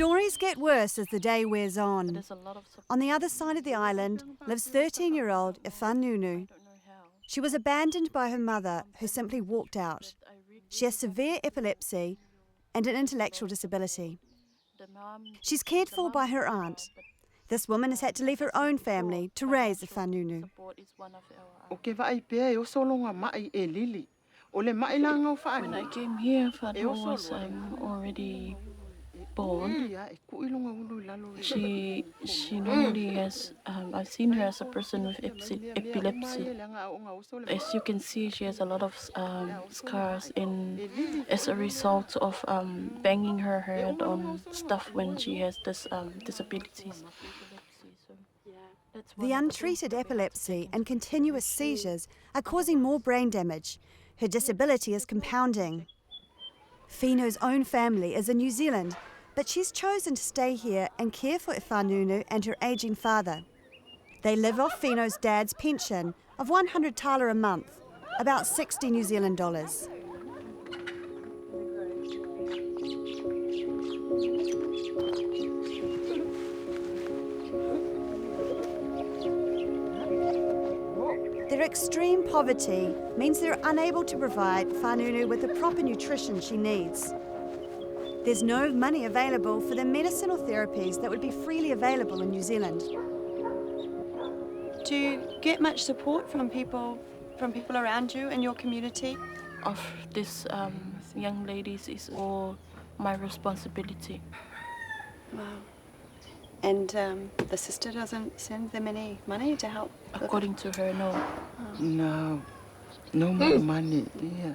Stories get worse as the day wears on. On the other side of the island lives 13-year-old Ifanunu. She was abandoned by her mother, who simply walked out. She has severe epilepsy and an intellectual disability. She's cared for by her aunt. This woman has had to leave her own family to raise Ifanunu. When I came here, Whānau was already born. She normally has, I've seen her as a person with epilepsy. As you can see, she has a lot of scars as a result of banging her head on stuff when she has this disabilities. The untreated epilepsy and continuous seizures are causing more brain damage. Her disability is compounding. Finu's own family is in New Zealand, but she's chosen to stay here and care for Ifanunu and her ageing father. They live off Finu's dad's pension of 100 tala a month, about 60 New Zealand dollars. Their extreme poverty means they're unable to provide Whanunu with the proper nutrition she needs. There's no money available for the medicinal therapies that would be freely available in New Zealand. Do you get much support from people around you in your community? Of these young ladies is all my responsibility. Wow. And the sister doesn't send them any money to help? According to her, no. Oh. No more money, yeah.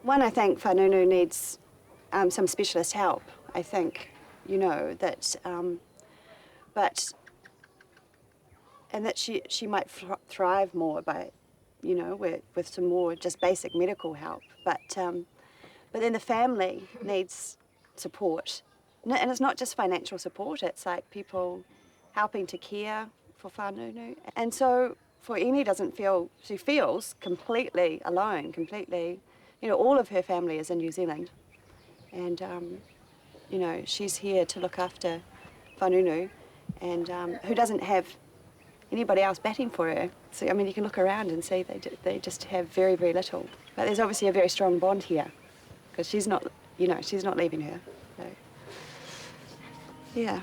One, I think Whanunu needs some specialist help, I think, that, and that she might thrive more by, with some more just basic medical help. But then the family needs support. And it's not just financial support, it's like people helping to care for Whanunu. And so for Eni she feels completely alone, all of her family is in New Zealand. And, she's here to look after Whanunu and who doesn't have anybody else batting for her. So, you can look around and see they just have very, very little. But there's obviously a very strong bond here because she's not leaving her. So. Yeah.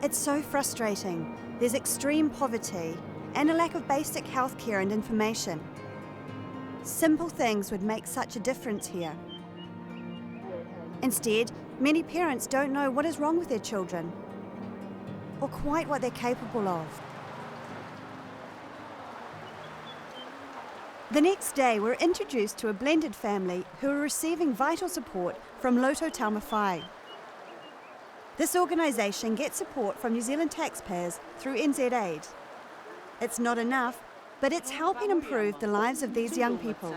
It's so frustrating. There's extreme poverty and a lack of basic health care and information. Simple things would make such a difference here. Instead, many parents don't know what is wrong with their children or quite what they're capable of. The next day, we're introduced to a blended family who are receiving vital support from Loto Taumawhai. This organisation gets support from New Zealand taxpayers through NZ Aid. It's not enough, but it's helping improve the lives of these young people.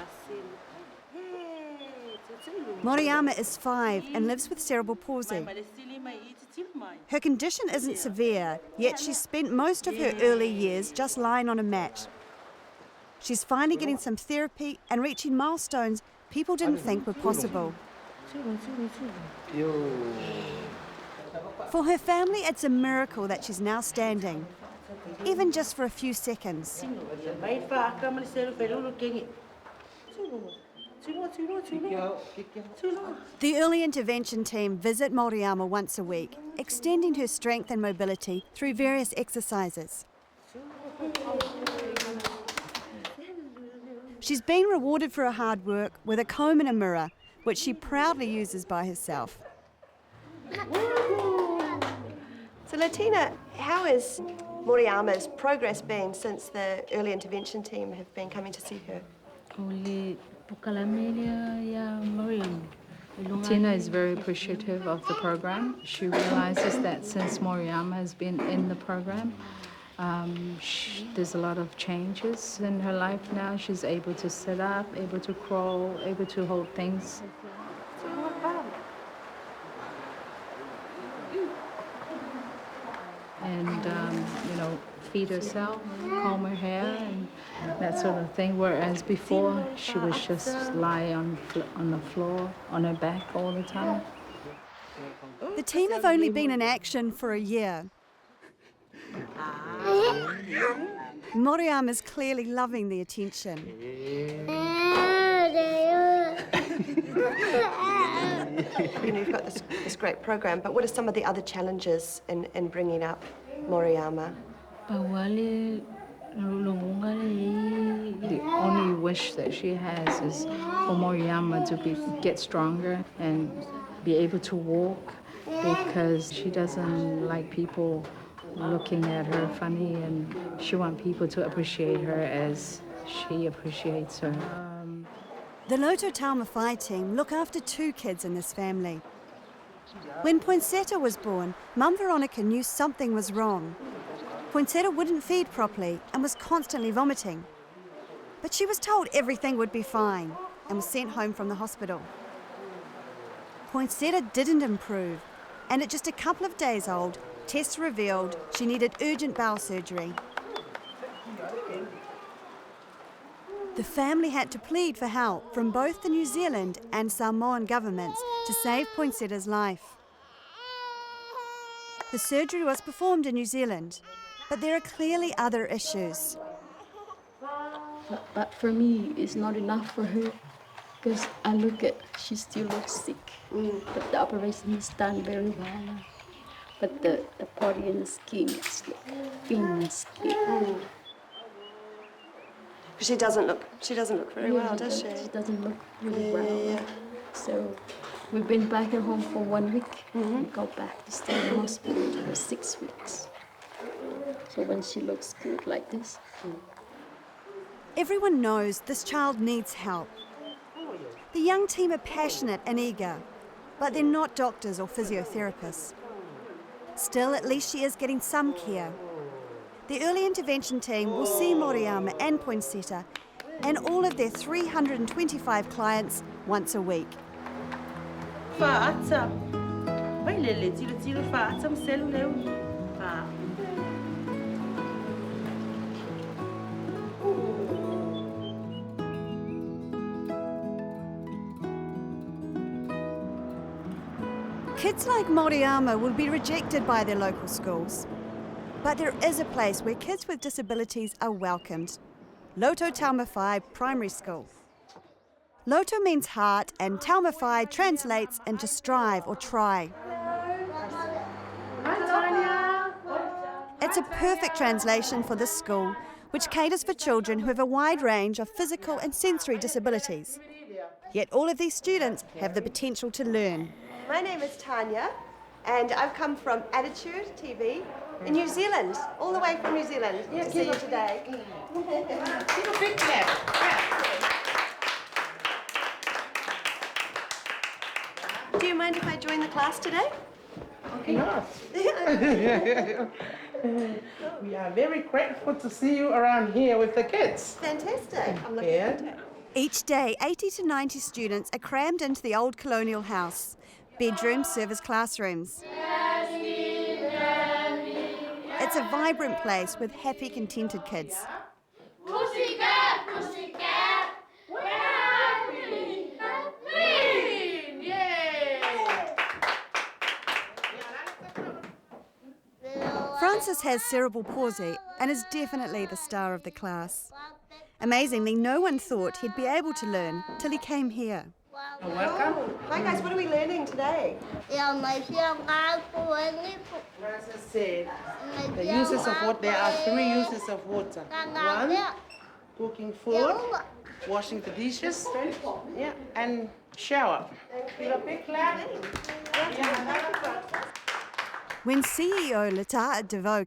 Moriyama is 5 and lives with cerebral palsy. Her condition isn't severe, yet she's spent most of her early years just lying on a mat. She's finally getting some therapy and reaching milestones people didn't think were possible. For her family, it's a miracle that she's now standing, even just for a few seconds. The early intervention team visit Moriyama once a week, extending her strength and mobility through various exercises. She's been rewarded for her hard work with a comb and a mirror, which she proudly uses by herself. So Latina, how has Moriyama's progress been since the early intervention team have been coming to see her? Tina is very appreciative of the program. She realizes that since Moriyama has been in the program, there's a lot of changes in her life now. She's able to sit up, able to crawl, able to hold things. feed herself, comb her hair, and that sort of thing. Whereas before, she was just lie on the floor, on her back all the time. The team have only been in action for a year. Moriam is clearly loving the attention. You know, you've got this great program, but what are some of the other challenges in bringing up Moriama? The only wish that she has is for Moriama to get stronger and be able to walk, because she doesn't like people looking at her funny, and she wants people to appreciate her as she appreciates her. The Loto Taumawhai team look after 2 kids in this family. When Poinsettia was born, Mum Veronica knew something was wrong. Poinsettia wouldn't feed properly and was constantly vomiting. But she was told everything would be fine and was sent home from the hospital. Poinsettia didn't improve, and at just a couple of days old, tests revealed she needed urgent bowel surgery. The family had to plead for help from both the New Zealand and Samoan governments to save Poinsettia's life. The surgery was performed in New Zealand, but there are clearly other issues. But for me, it's not enough for her, because I look at, she still looks sick. But the operation is done very well. But the body and the skin, it's like thin skin. She doesn't look very well, does she? She doesn't look really well. So we've been back at home for 1 week. We go back to stay in the hospital for 6 weeks. So when she looks good like this. Everyone knows this child needs help. The young team are passionate and eager, but they're not doctors or physiotherapists. Still, at least she is getting some care. The early intervention team will see Moriama and Poinsettia and all of their 325 clients once a week. Kids like Moriama will be rejected by their local schools. But there is a place where kids with disabilities are welcomed. Loto Taumawhai Primary School. Loto means heart and Taumawhai translates into strive or try. It's a perfect translation for this school, which caters for children who have a wide range of physical and sensory disabilities. Yet all of these students have the potential to learn. My name is Tanya, and I've come from Attitude TV in New Zealand, all the way from New Zealand to see you today. Give a big clap. Do you mind if I join the class today? Okay. Yes. We are very grateful to see you around here with the kids. Fantastic. I'm looking forward to it. Each day, 80 to 90 students are crammed into the old colonial house. Bedrooms serve as classrooms. It's a vibrant place with happy, contented kids. Pussycat, pussycat, we're happy and clean! Yay! Francis has cerebral palsy and is definitely the star of the class. Amazingly, no one thought he'd be able to learn till he came here. Welcome. Hi guys, what are we learning today? Francis said the uses of water, there are 3 uses of water. 1, cooking food, washing the dishes, and shower. Give a big clap. When CEO Lata DeVoe